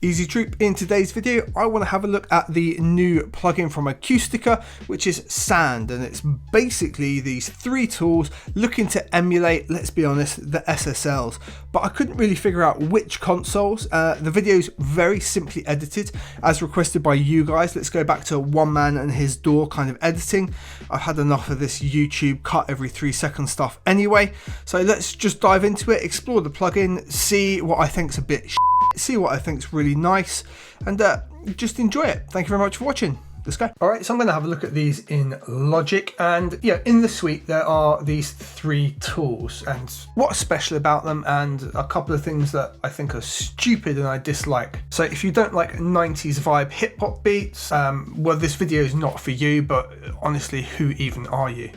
Easy Troop, in today's video I want to have a look at the new plugin from Acustica, which is Sand, and it's basically these three tools looking to emulate, let's be honest, the SSLs, but I couldn't really figure out which consoles. The video's very simply edited as requested by you guys. Let's go back to one man and his door kind of editing. I've had enough of this YouTube cut every 3 second stuff anyway, so let's just dive into it, explore the plugin, see what I think's a bit see what I think's really nice, and just enjoy it. Thank you very much for watching. Let's go. All right, so I'm going to have a look at these in Logic, and yeah, in the suite there are these three tools, and what's special about them, and a couple of things that I think are stupid and I dislike. So if you don't like 90s vibe hip hop beats, well, this video is not for you, but honestly, who even are you?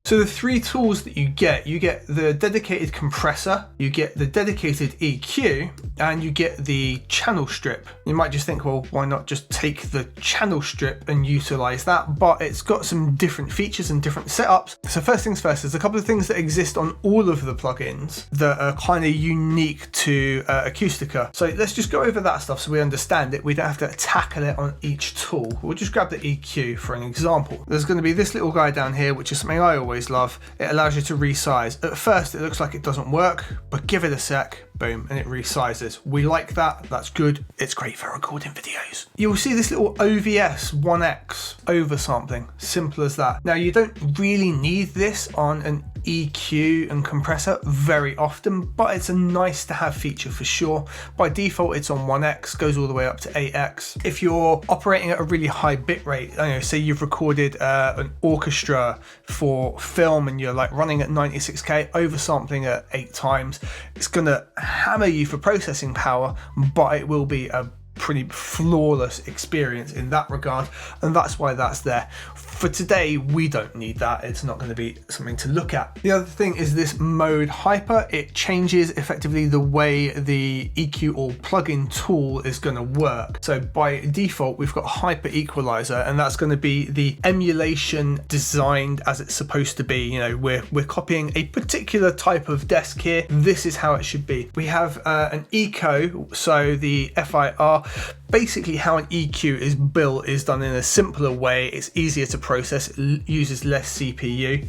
So the three tools that you get the dedicated compressor, you get the dedicated EQ, and you get the channel strip. You might just think, well, why not just take the channel strip and utilize that? But it's got some different features and different setups. So first things first, there's a couple of things that exist on all of the plugins that are kind of unique to Acustica. So let's just go over that stuff so we understand it. We don't have to tackle it on each tool. We'll just grab the EQ for an example. There's going to be this little guy down here, which is something I always love. It allows you to resize. At first it looks like it doesn't work, but give it a sec, boom, and it resizes. We like that, that's good. It's great for recording videos. You'll see this little OVS 1X oversampling, simple as that. Now you don't really need this on an EQ and compressor very often, but it's a nice to have feature for sure. By default it's on 1X, goes all the way up to 8X. If you're operating at a really high bit rate, say you've recorded an orchestra for film and you're like running at 96k, oversampling at 8 times, it's gonna hammer you for processing power, but it will be a pretty flawless experience in that regard, and that's why that's there. For today we don't need that, it's not going to be something to look at. The other thing is this mode hyper. It changes effectively the way the EQ or plugin tool is going to work. So by default we've got hyper equalizer, and that's going to be the emulation designed as it's supposed to be. We're copying a particular type of desk here, this is how it should be. We have an eco, so the FIR. Basically how an EQ is built is done in a simpler way, it's easier to process, it uses less CPU.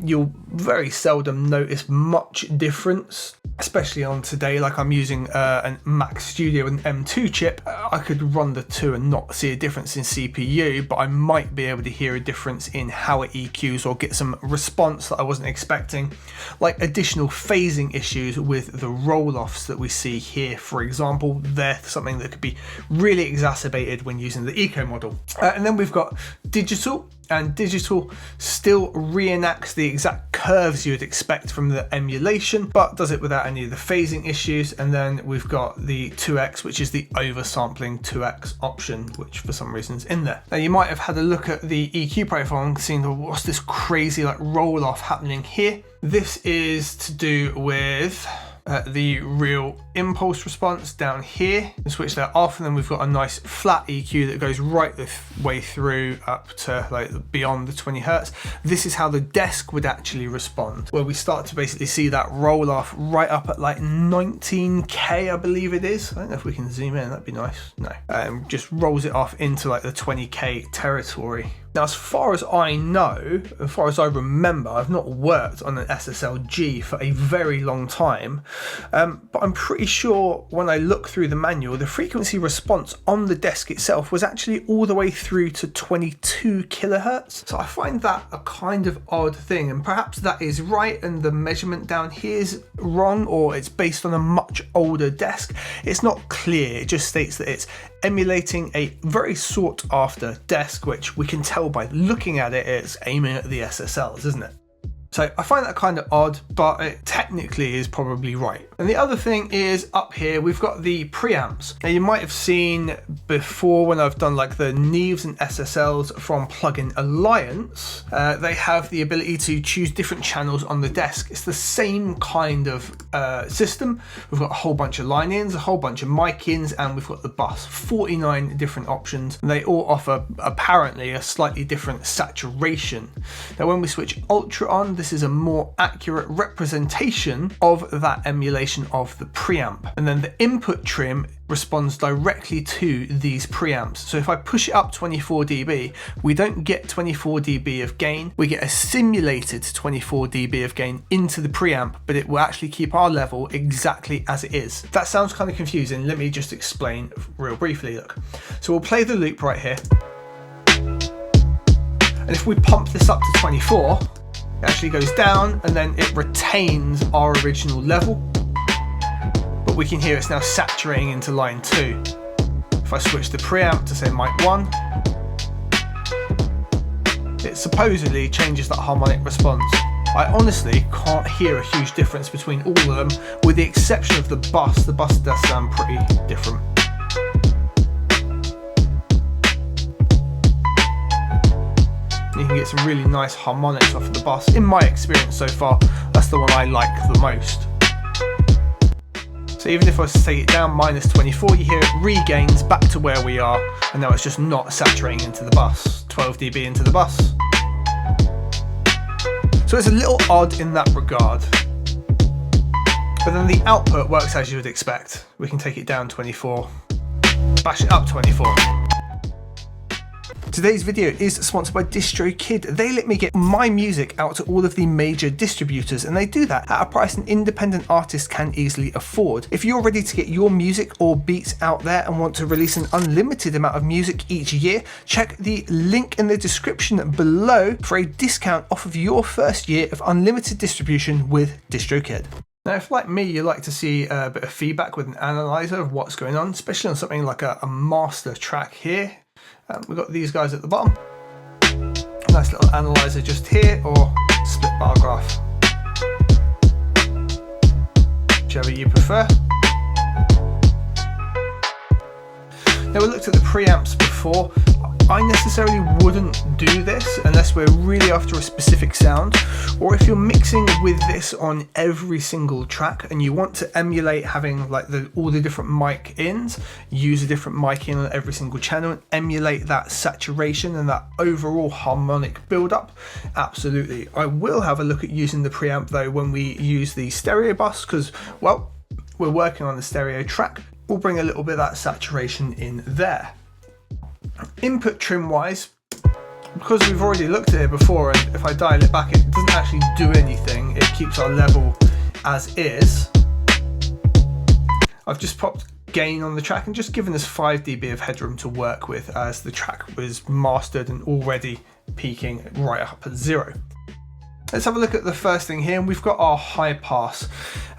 You'll very seldom notice much difference, especially on today, like I'm using a Mac Studio with an M2 chip. I could run the two and not see a difference in CPU, but I might be able to hear a difference in how it EQs or get some response that I wasn't expecting, like additional phasing issues with the roll-offs that we see here, for example. They're something that could be really exacerbated when using the eco model. And then we've got digital, and digital still reenacts the exact curves you would expect from the emulation, but does it without any of the phasing issues. And then we've got the 2x, which is the oversampling 2x option, which for some reason is in there. Now you might have had a look at the EQ profile and seen what's this crazy like roll off happening here. This is to do with the real impulse response down here, and switch that off, and then we've got a nice flat EQ that goes right the way through up to like beyond the 20 hertz. This is how the desk would actually respond, where we start to basically see that roll off right up at like 19k, I believe it is. I don't know if we can zoom in, that'd be nice. No, just rolls it off into like the 20k territory. Now, as far as I know, as far as I remember, I've not worked on an SSL G for a very long time, but I'm pretty sure when I look through the manual, the frequency response on the desk itself was actually all the way through to 22 kilohertz. So I find that a kind of odd thing, and perhaps that is right and the measurement down here is wrong, or it's based on a much older desk. It's not clear, it just states that it's emulating a very sought after desk, which we can tell by looking at it, it's aiming at the SSLs, isn't it? So I find that kind of odd, but it technically is probably right. And the other thing is up here, we've got the preamps. Now you might have seen before when I've done like the Neves and SSLs from Plugin Alliance, they have the ability to choose different channels on the desk. It's the same kind of system. We've got a whole bunch of line-ins, a whole bunch of mic-ins, and we've got the bus, 49 different options. And they all offer apparently a slightly different saturation. Now when we switch Ultra on, this is a more accurate representation of that emulation of the preamp. And then the input trim responds directly to these preamps. So if I push it up 24 dB, we don't get 24 dB of gain, we get a simulated 24 dB of gain into the preamp, but it will actually keep our level exactly as it is. That sounds kind of confusing. Let me just explain real briefly. Look, so we'll play the loop right here. And if we pump this up to 24, it actually goes down and then it retains our original level. But we can hear it's now saturating into line 2. If I switch the preamp to say mic 1, it supposedly changes that harmonic response. I honestly can't hear a huge difference between all of them, with the exception of the bus. The bus does sound pretty different. You can get some really nice harmonics off of the bus. In my experience so far, that's the one I like the most. So even if I was to take it down minus 24, you hear it regains back to where we are, and now it's just not saturating into the bus. 12 dB into the bus. So it's a little odd in that regard. But then the output works as you would expect. We can take it down 24, bash it up 24. Today's video is sponsored by DistroKid. They let me get my music out to all of the major distributors, and they do that at a price an independent artist can easily afford. If you're ready to get your music or beats out there and want to release an unlimited amount of music each year, check the link in the description below for a discount off of your first year of unlimited distribution with DistroKid. Now, if like me, you like to see a bit of feedback with an analyzer of what's going on, especially on something like a master track here, we've got these guys at the bottom. Nice little analyzer just here, or split bar graph, whichever you prefer. Now, we looked at the preamps before. I necessarily wouldn't do this unless we're really after a specific sound, or if you're mixing with this on every single track and you want to emulate having like all the different mic ins, use a different mic in on every single channel and emulate that saturation and that overall harmonic build-up. Absolutely. I will have a look at using the preamp though when we use the stereo bus, because, well, we're working on the stereo track. We'll bring a little bit of that saturation in there. Input trim wise, because we've already looked at it before, and if I dial it back, it doesn't actually do anything. It keeps our level as is. I've just popped gain on the track and just given us 5 dB of headroom to work with, as the track was mastered and already peaking right up at 0. Let's have a look at the first thing here, and we've got our high pass.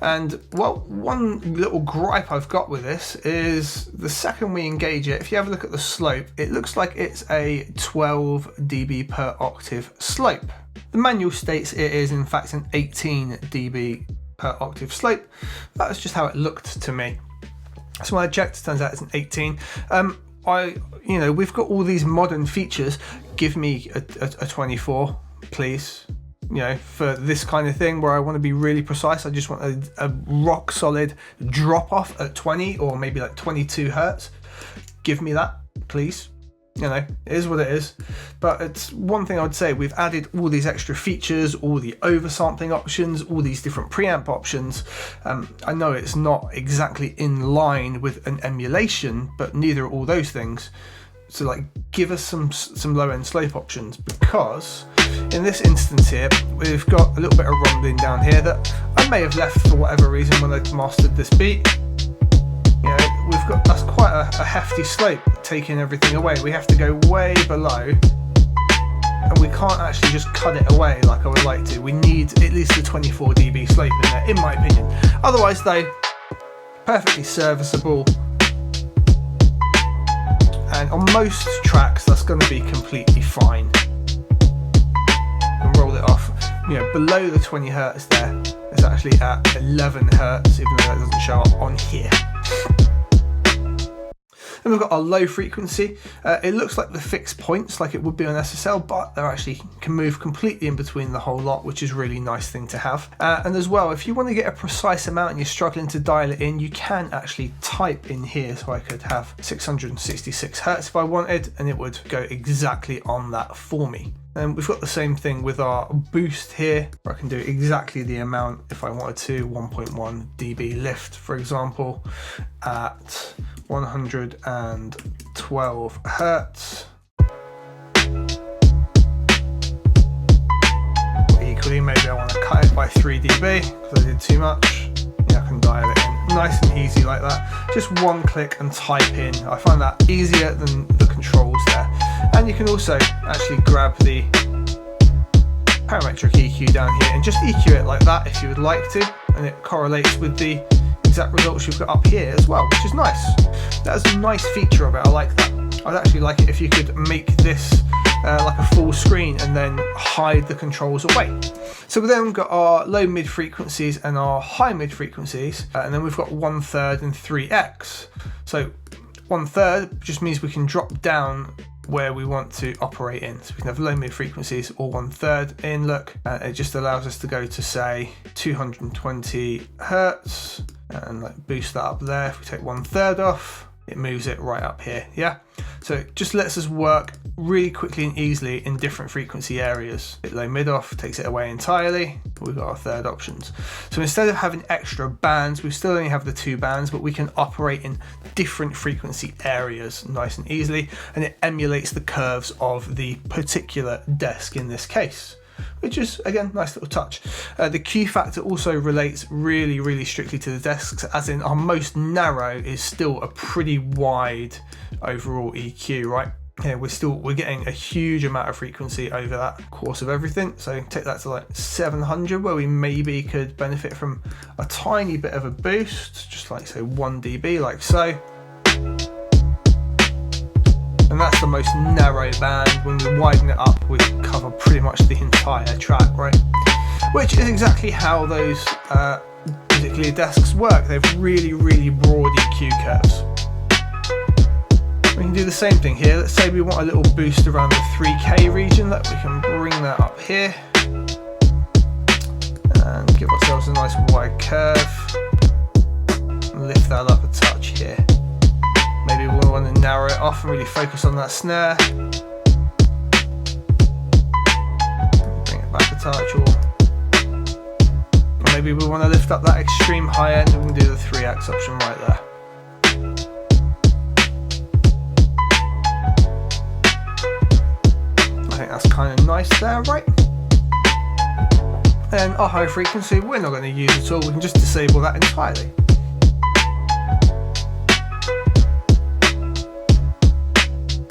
And, well, one little gripe I've got with this is the second we engage it, if you have a look at the slope, it looks like it's a 12 dB per octave slope. The manual states it is in fact an 18 dB per octave slope. That's just how it looked to me. So when I checked, it turns out it's an 18. We've got all these modern features. Give me a 24, please. You know, for this kind of thing where I want to be really precise, I just want a rock solid drop off at 20 or maybe like 22 hertz. Give me that, please. You know, it is what it is. But it's one thing I would say, we've added all these extra features, all the oversampling options, all these different preamp options. I know it's not exactly in line with an emulation, but neither are all those things. So like, give us some low end slope options, because in this instance here, we've got a little bit of rumbling down here that I may have left for whatever reason when I mastered this beat. You know, that's quite a hefty slope, taking everything away. We have to go way below, and we can't actually just cut it away like I would like to. We need at least a 24 dB slope in there, in my opinion. Otherwise though, perfectly serviceable. And on most tracks, that's going to be completely fine. And roll it off. You know, below the 20 hertz there, it's actually at 11 hertz, even though that doesn't show up on here. Then we've got our low frequency. It looks like the fixed points like it would be on SSL, but they actually can move completely in between the whole lot, which is a really nice thing to have. And as well, if you want to get a precise amount and you're struggling to dial it in, you can actually type in here. So I could have 666 hertz if I wanted, and it would go exactly on that for me. And we've got the same thing with our boost here, where I can do exactly the amount if I wanted to, 1.1 dB lift, for example, at 112 Hertz. Equally, maybe I want to cut it by 3 dB because I did too much. Yeah, I can dial it in. Nice and easy like that. Just one click and type in. I find that easier than the controls there. And you can also actually grab the parametric EQ down here and just EQ it like that if you would like to, and it correlates with the exact results you've got up here as well, which is nice. That's a nice feature of it. I like that. I'd actually like it if you could make this like a full screen and then hide the controls away. So we then got our low mid frequencies and our high mid frequencies, and then we've got 1/3 and 3x. So 1/3 just means we can drop down where we want to operate in. So we can have low mid frequencies or 1/3 in, look, it just allows us to go to say 220 Hertz and like boost that up there. If we take 1/3 off, it moves it right up here, yeah? So it just lets us work really quickly and easily in different frequency areas. Hit low mid off, takes it away entirely. We've got our third options. So instead of having extra bands, we still only have the 2 bands, but we can operate in different frequency areas nice and easily, and it emulates the curves of the particular desk in this case, which is, again, nice little touch. The Q factor also relates really strictly to the desks, as in our most narrow is still a pretty wide overall EQ, right? Here we're getting a huge amount of frequency over that course of everything. So take that to like 700, where we maybe could benefit from a tiny bit of a boost, just like say 1 dB, like so. And that's the most narrow band. When we widen it up, we cover pretty much the entire track, right? Which is exactly how those particular desks work. They have really broad EQ curves. We can do the same thing here. Let's say we want a little boost around the 3K region, that we can bring that up here and give ourselves a nice wide curve and lift that up a touch here. Maybe we'll want to narrow it off and really focus on that snare. Bring it back a touch, or maybe we want to lift up that extreme high end, and we can do the 3x option right there. I think that's kind of nice there, right? And our high frequency, we're not going to use at all. We can just disable that entirely.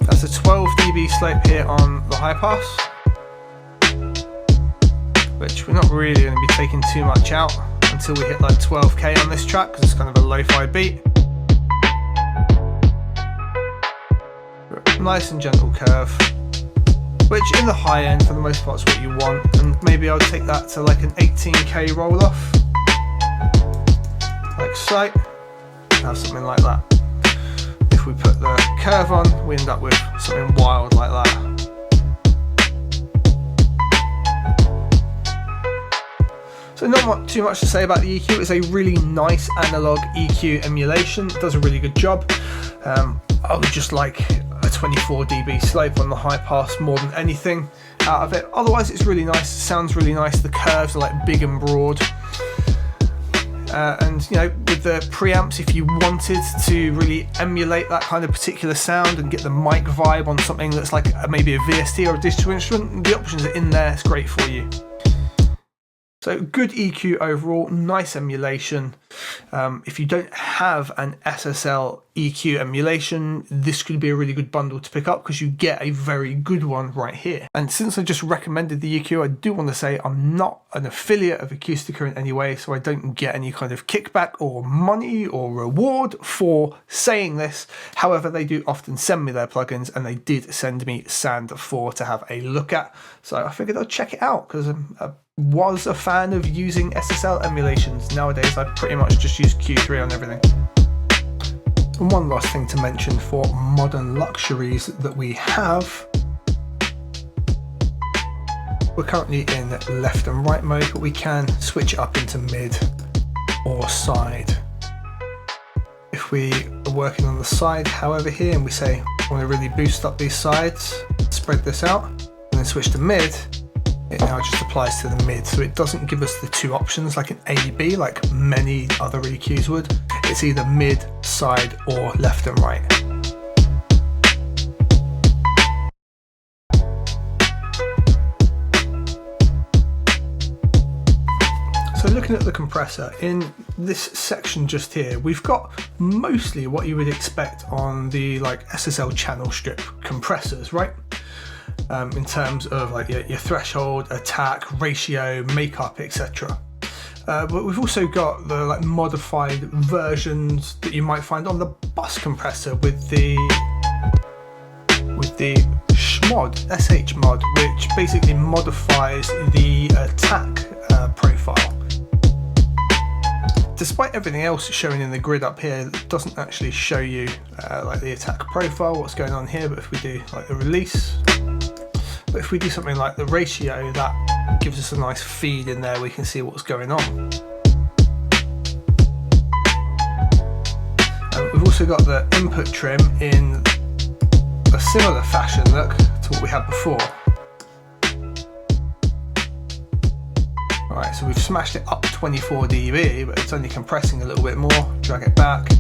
That's a 12 dB slope here on the high pass, which we're not really going to be taking too much out until we hit like 12K on this track, because it's kind of a lo-fi beat. Nice and gentle curve, which in the high end for the most part is what you want, and maybe I'll take that to like an 18K roll off, like so. Have something like that. If we put the curve on, we end up with something wild like that. So not too much to say about the EQ. It's a really nice analog EQ emulation. It does a really good job. I would just like a 24 dB slope on the high pass more than anything out of it. Otherwise it's really nice, it sounds really nice. The curves are like big and broad. And you know, with the preamps, if you wanted to really emulate that kind of particular sound and get the mic vibe on something that's like maybe a VST or a digital instrument, the options are in there, it's great for you. So good EQ overall, nice emulation. If you don't have an SSL EQ emulation, this could be a really good bundle to pick up, because you get a very good one right here. And since I just recommended the EQ, I do want to say I'm not an affiliate of Acustica in any way, so I don't get any kind of kickback or money or reward for saying this. However, they do often send me their plugins, and they did send me Sand 4 to have a look at. So I figured I'd check it out, because I was a fan of using SSL emulations. Nowadays I pretty much just use Q3 on everything. And one last thing to mention for modern luxuries that we have. We're currently in left and right mode, but we can switch it up into mid or side. If we are working on the side, however, here, and we say I want to really boost up these sides, spread this out, and then switch to mid, it now just applies to the mid. So it doesn't give us the two options like an A-B, like many other EQs would. It's either mid, side, or left and right. So looking at the compressor, in this section just here, we've got mostly what you would expect on the like SSL channel strip compressors, right? In terms of like your threshold, attack, ratio, makeup, etc. But we've also got the like modified versions that you might find on the bus compressor with the SH mod, which basically modifies the attack profile. Despite everything else showing in the grid up here, it doesn't actually show you like the attack profile, what's going on here. But if we do like the release, but if we do something like the ratio, that gives us a nice feed in there. We can see what's going on. We've also got the input trim in a similar fashion look to what we had before. Alright, so we've smashed it up 24 dB, but it's only compressing a little bit more. Drag it back.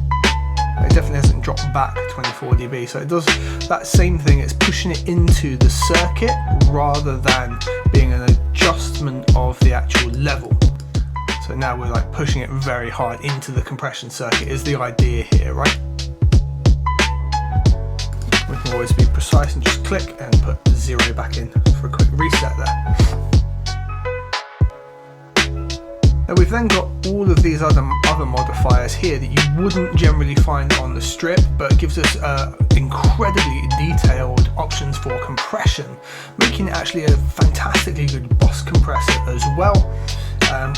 It definitely hasn't dropped back 24 dB, so it does that same thing. It's pushing it into the circuit rather than being an adjustment of the actual level. So now we're like pushing it very hard into the compression circuit is the idea here, right? We can always be precise and just click and put 0 back in for a quick reset there. And we've then got all of these other modifiers here that you wouldn't generally find on the strip, but it gives us incredibly detailed options for compression, making it actually a fantastically good bus compressor as well,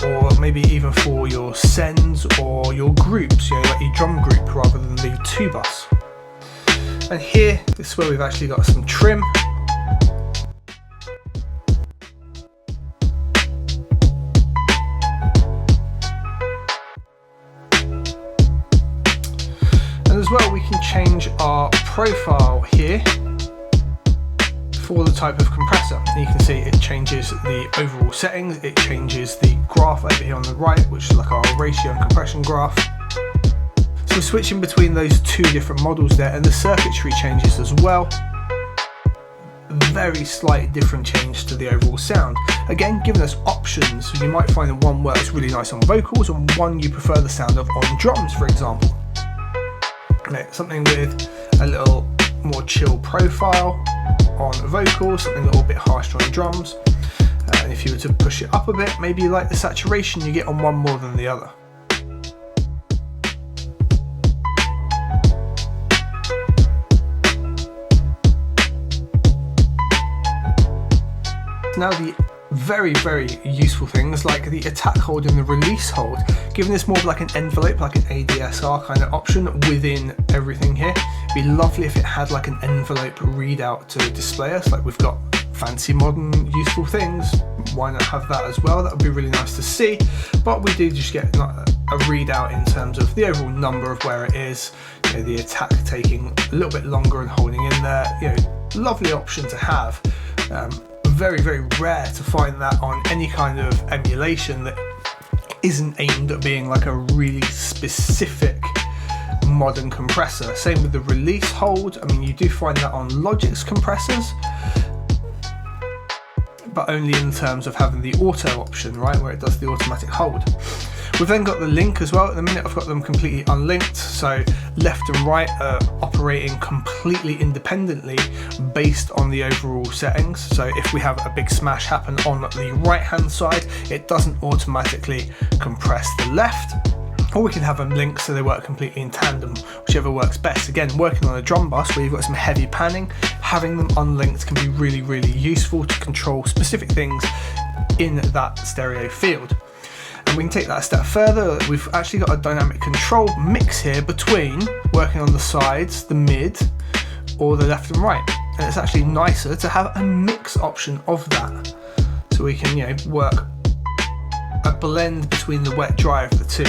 or maybe even for your sends or your groups, you know, like your drum group rather than the 2-bus. And here, this is where we've actually got some trim. As well, we can change our profile here for the type of compressor. And you can see it changes the overall settings, it changes the graph over here on the right, which is like our ratio and compression graph. So we're switching between those two different models there, and the circuitry changes as well. Very slight different change to the overall sound. Again, giving us options. So you might find that one works really nice on vocals and one you prefer the sound of on drums, for example. Something with a little more chill profile on vocals, something a little bit harsher on drums. And if you were to push it up a bit, maybe you like the saturation you get on one more than the other. Now the very useful things like the attack hold and the release hold, giving this more of like an envelope, like an ADSR kind of option within everything here. It'd be lovely if it had like an envelope readout to display us, like we've got fancy modern useful things. Why not have that as well? That would be really nice to see. But we do just get a readout in terms of the overall number of where it is, you know, the attack taking a little bit longer and holding in there. You know, lovely option to have. Very rare to find that on any kind of emulation that isn't aimed at being like a really specific modern compressor. Same with the release hold. I mean, you do find that on Logic's compressors, but only in terms of having the auto option, right, where it does the automatic hold. We've then got the link as well. At the minute I've got them completely unlinked, so left and right are operating completely independently based on the overall settings. So if we have a big smash happen on the right hand side, it doesn't automatically compress the left, or we can have them linked so they work completely in tandem, whichever works best. Again, working on a drum bus where you've got some heavy panning, having them unlinked can be really useful to control specific things in that stereo field. And we can take that a step further. We've actually got a dynamic control mix here between working on the sides, the mid, or the left and right. And it's actually nicer to have a mix option of that. So we can, you know, work a blend between the wet dry of the two.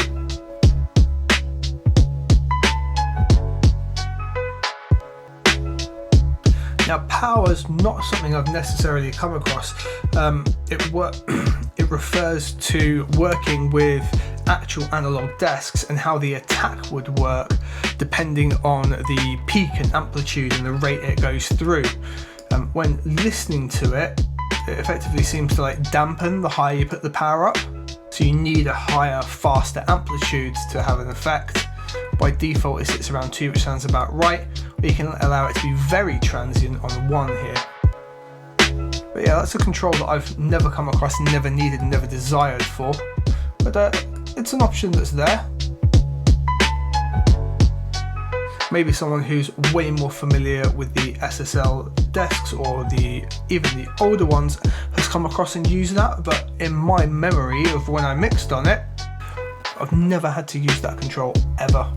Now, power's not something I've necessarily come across. It refers to working with actual analog desks and how the attack would work depending on the peak and amplitude and the rate it goes through. When listening to it, it effectively seems to like dampen the higher you put the power up. So you need a higher, faster amplitude to have an effect. By default, it sits around 2, which sounds about right. Or you can allow it to be very transient on 1 here. But yeah, that's a control that I've never come across, never needed, never desired for. But it's an option that's there. Maybe someone who's way more familiar with the SSL desks or even the older ones has come across and used that, but in my memory of when I mixed on it, I've never had to use that control ever.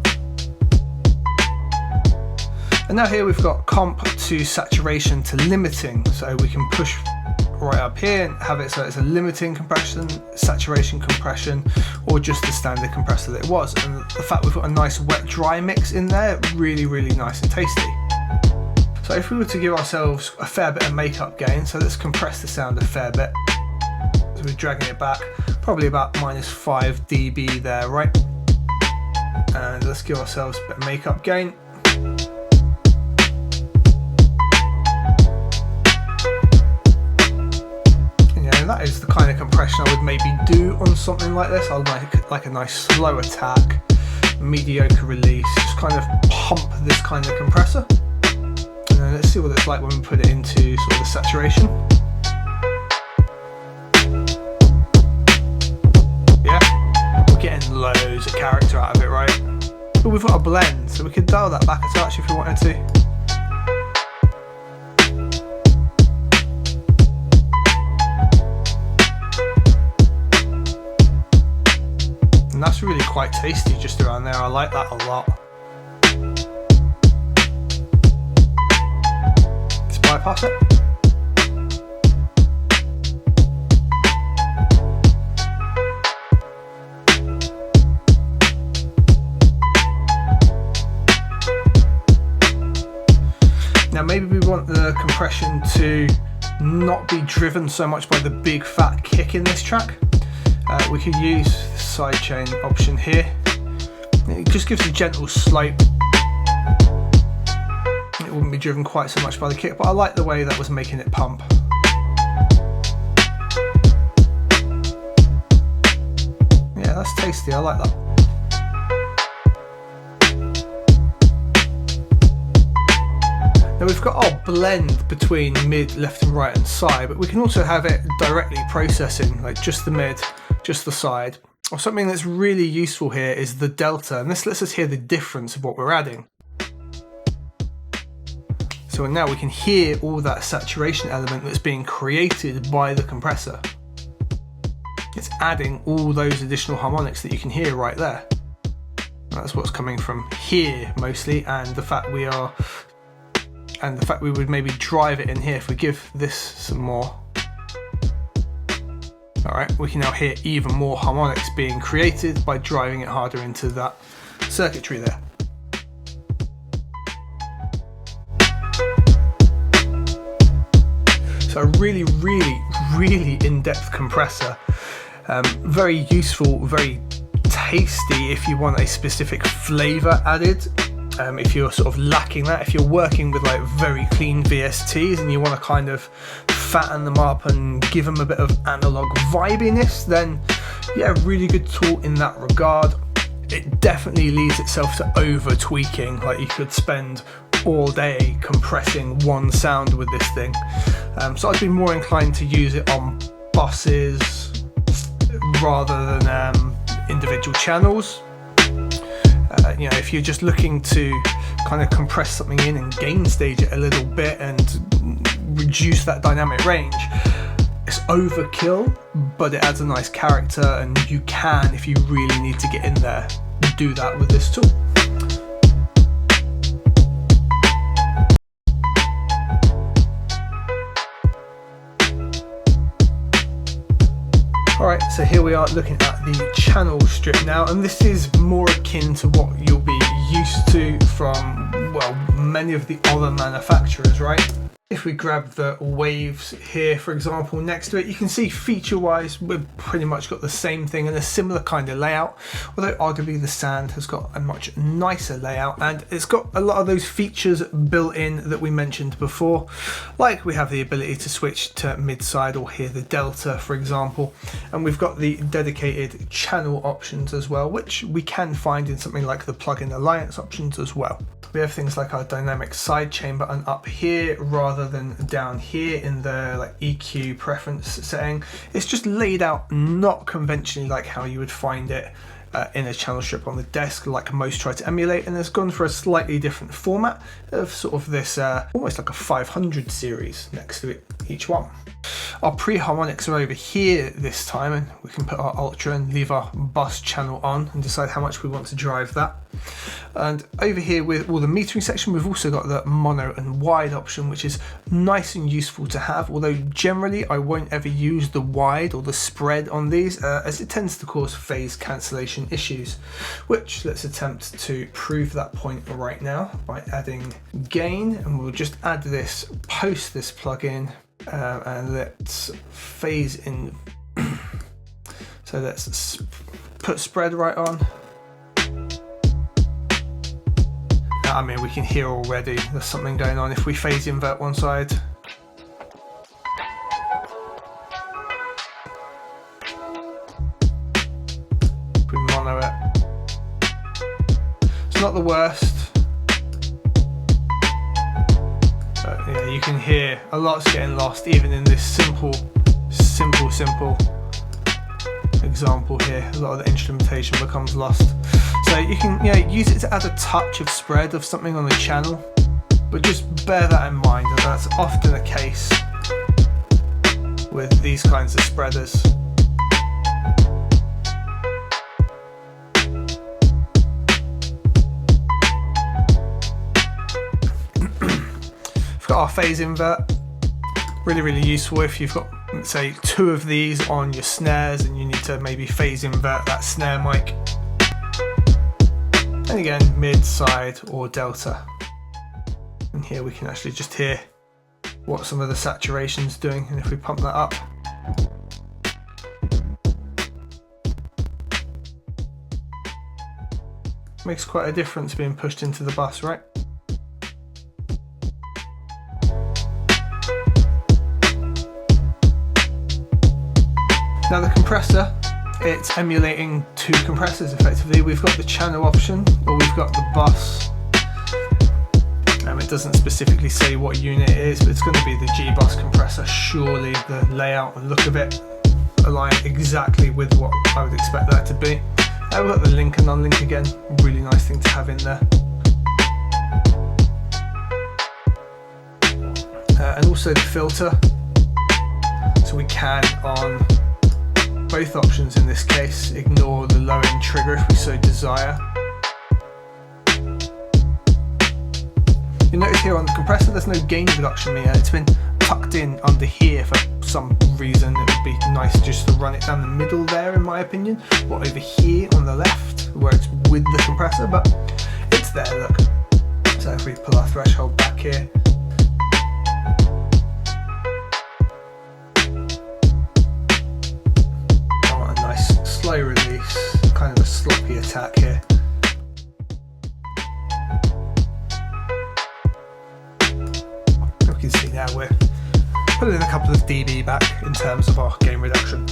And now here we've got comp to saturation to limiting, so we can push right up here and have it so it's a limiting compression, saturation compression, or just the standard compressor that it was. And the fact we've got a nice wet dry mix in there, really, really nice and tasty. So if we were to give ourselves a fair bit of makeup gain, so let's compress the sound a fair bit. So we're dragging it back, probably about -5 dB there, right? And let's give ourselves a bit of makeup gain. That is the kind of compression I would maybe do on something like this. I would like a nice slow attack, mediocre release, just kind of pump this kind of compressor. And then let's see what it's like when we put it into sort of the saturation. Yeah, we're getting loads of character out of it, right? But we've got a blend, so we could dial that back a touch if we wanted to. And that's really quite tasty just around there. I like that a lot. Let's bypass it. Now maybe we want the compression to not be driven so much by the big fat kick in this track. We could use the sidechain option here. It just gives a gentle slope. It wouldn't be driven quite so much by the kick, but I like the way that was making it pump. Yeah, that's tasty, I like that. Now we've got our blend between mid, left and right and side, but we can also have it directly processing, like just the mid, just the side. Or something that's really useful here is the delta, and this lets us hear the difference of what we're adding. So now we can hear all that saturation element that's being created by the compressor. It's adding all those additional harmonics that you can hear right there. That's what's coming from here mostly, and the fact we would maybe drive it in here if we give this some more. Alright, we can now hear even more harmonics being created by driving it harder into that circuitry there. So a really, really, really in-depth compressor. Very useful, very tasty if you want a specific flavour added. If you're sort of lacking that, if you're working with like very clean VSTs and you want to kind of fatten them up and give them a bit of analog vibiness, then yeah, really good tool in that regard. It definitely leads itself to over tweaking, like you could spend all day compressing one sound with this thing. So I'd be more inclined to use it on buses rather than individual channels. You know, if you're just looking to kind of compress something in and gain stage it a little bit and reduce that dynamic range, it's overkill, but it adds a nice character, and you can, if you really need to get in there, do that with this tool. Alright, so here we are looking at the channel strip now, and this is more akin to what you'll be used to from, well, many of the other manufacturers, right? If we grab the waves here, for example, next to it, you can see feature-wise, we've pretty much got the same thing and a similar kind of layout, although arguably the sand has got a much nicer layout and it's got a lot of those features built in that we mentioned before, like we have the ability to switch to mid-side or here the delta, for example, and we've got the dedicated channel options as well, which we can find in something like the plugin alliance options as well. We have things like our dynamic sidechain button up here rather than down here in the EQ preference setting. It's just laid out not conventionally like how you would find it in a channel strip on the desk like most try to emulate, and it's gone for a slightly different format of sort of this almost like a 500 series next to it, each one. Our pre-harmonics are over here this time, and we can put our ultra and leave our bus channel on and decide how much we want to drive that. And over here with all the metering section, we've also got the mono and wide option, which is nice and useful to have, although generally I won't ever use the wide or the spread on these as it tends to cause phase cancellation issues, which let's attempt to prove that point right now by adding gain, and we'll just add this post this plugin. And let's phase in. So let's put spread right on. I mean, we can hear already there's something going on if we phase invert one side. If we mono it, it's not the worst. Yeah, you can hear a lot's getting lost even in this simple example here. A lot of the instrumentation becomes lost. So you can use it to add a touch of spread of something on the channel, but just bear that in mind, and that's often the case with these kinds of spreaders. Got our phase invert, really useful if you've got, say, 2 of these on your snares and you need to maybe phase invert that snare mic. And again, mid, side or delta. And here we can actually just hear what some of the saturation's doing, and if we pump that up, makes quite a difference being pushed into the bus, right? Now the compressor, it's emulating 2 compressors effectively. We've got the channel option, or we've got the bus. It doesn't specifically say what unit it is, but it's going to be the G-bus compressor. Surely the layout and look of it align exactly with what I would expect that to be. We've got the link and unlink again, really nice thing to have in there. And also the filter, so we can on both options in this case ignore the low end trigger if we so desire. You notice here on the compressor there's no gain reduction meter, it's been tucked in under here for some reason. It would be nice just to run it down the middle there in my opinion, or over here on the left where it's with the compressor, but it's there, look. So if we pull our threshold back here, slow release, kind of a sloppy attack here. We can see now we're putting a couple of dB back in terms of our gain reduction.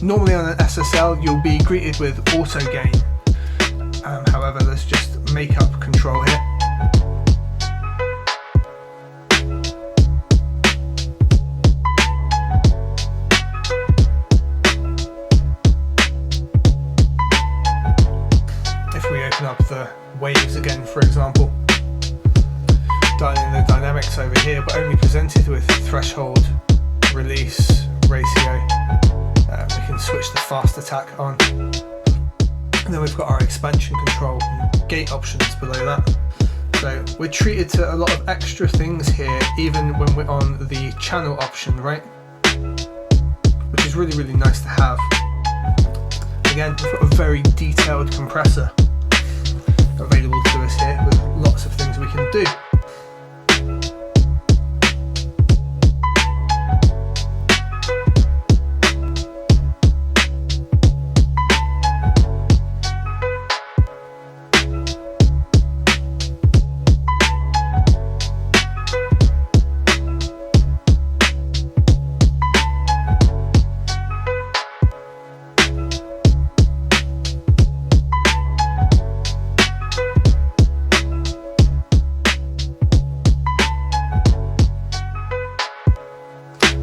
Normally on an SSL you'll be greeted with auto gain, however let's just make up control here. Up the waves again, for example, dialing the dynamics over here, but only presented with threshold, release, ratio. We can switch the fast attack on, and then we've got our expansion control and gate options below that. So we're treated to a lot of extra things here, even when we're on the channel option, right? Which is really nice to have. Again, we've got a very detailed compressor. available to us here with lots of things we can do.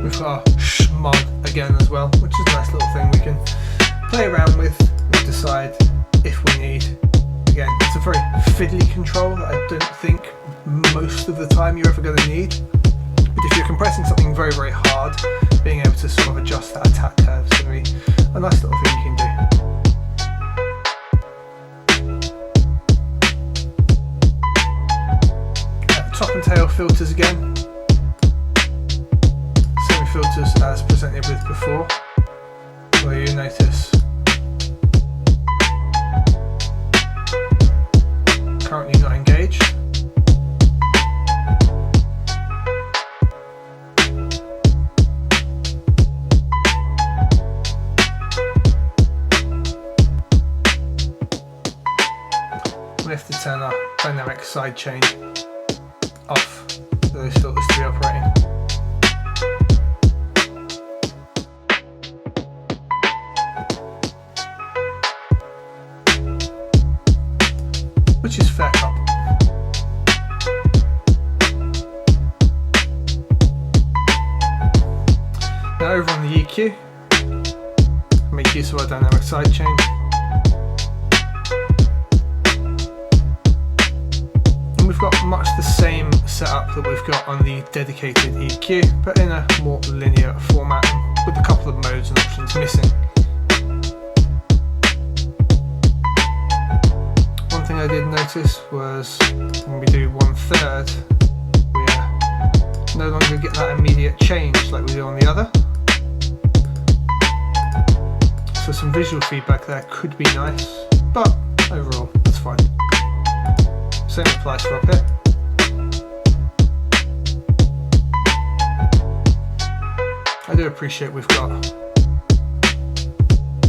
We've got our schmod again as well, which is a nice little thing we can play around with and decide if we need. Again, it's a very fiddly control that I don't think most of the time you're ever going to need. But if you're compressing something very, very hard, being able to sort of adjust that attack curve is going to be a nice little thing you can do. Top and tail filters again. Filters as presented with before, where you notice currently not engaged. We have to turn our dynamic sidechain off for those filters to be operating. Which is fair cut. Now over on the EQ, make use of our dynamic sidechain. And we've got much the same setup that we've got on the dedicated EQ, but in a more linear format with a couple of modes and options missing. Thing I did notice was when we do 1/3, we no longer get that immediate change like we do on the other. So some visual feedback there could be nice, but overall that's fine. Same applies for up here. I do appreciate we've got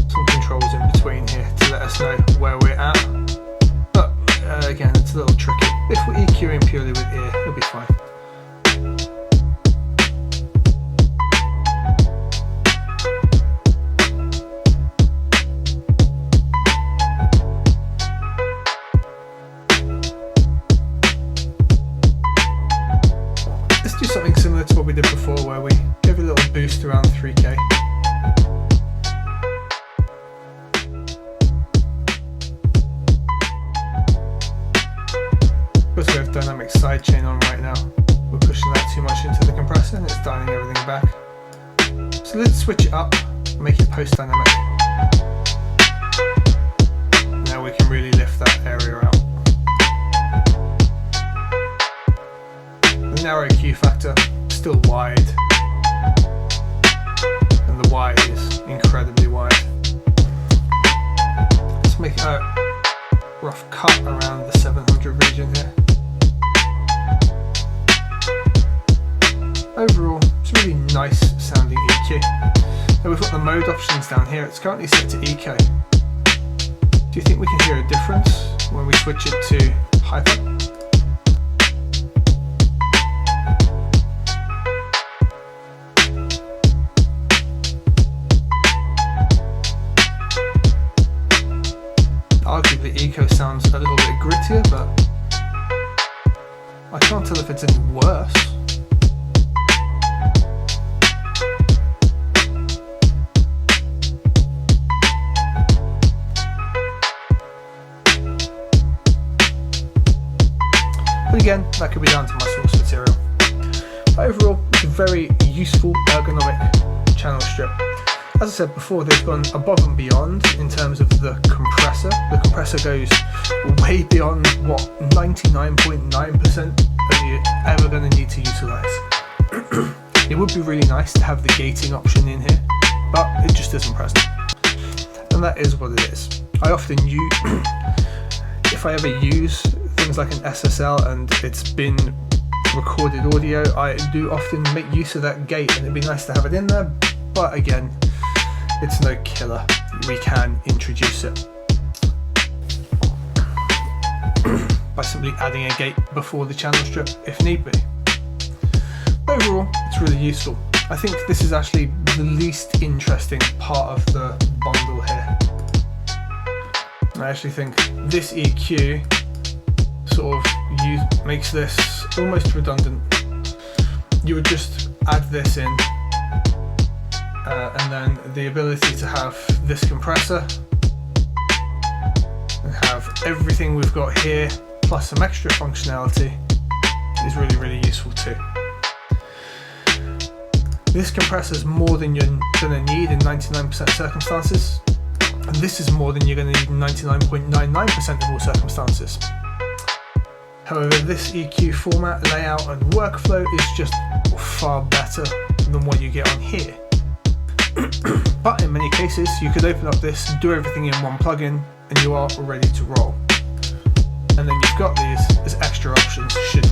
some controls in between here to let us know where we're at. Again, it's a little tricky. If we're EQing purely with ear, it'll be fine. Let's do something similar to what we did before, where we give a little boost around 3K. Because we have dynamic sidechain on right now, we're pushing that too much into the compressor and it's dialing everything back. So let's switch it up, make it post dynamic. Now we can really lift that area out. The narrow Q factor, still wide, and the wide is incredibly wide. Let's make a rough cut around the 700 region here. Overall, it's a really nice sounding EQ. Now we've got the mode options down here. It's currently set to EK. Do you think we can hear a difference when we switch it to hyper? Arguably eco sounds a little bit grittier, but I can't tell if it's any worse. But again, that could be down to my source material. But overall, it's a very useful ergonomic channel strip. As I said before, they've gone above and beyond in terms of the compressor. The compressor goes way beyond what 99.9% of you're ever going to need to utilize. It would be really nice to have the gating option in here, but it just isn't present. And that is what it is. I often if I ever use things like an SSL and it's been recorded audio, I do often make use of that gate, and it'd be nice to have it in there, but again, it's no killer. We can introduce it by simply adding a gate before the channel strip if need be. Overall, it's really useful. I think this is actually the least interesting part of the bundle here. I actually think this EQ sort of makes this almost redundant. You would just add this in, and then the ability to have this compressor and have everything we've got here plus some extra functionality is really, really useful too. This compressor is more than you're going to need in 99% of circumstances, and this is more than you're going to need in 99.99% of all circumstances. However, this EQ format, layout and workflow is just far better than what you get on here. But in many cases, you could open up this, do everything in one plugin, and you are ready to roll. And then you've got these as extra options should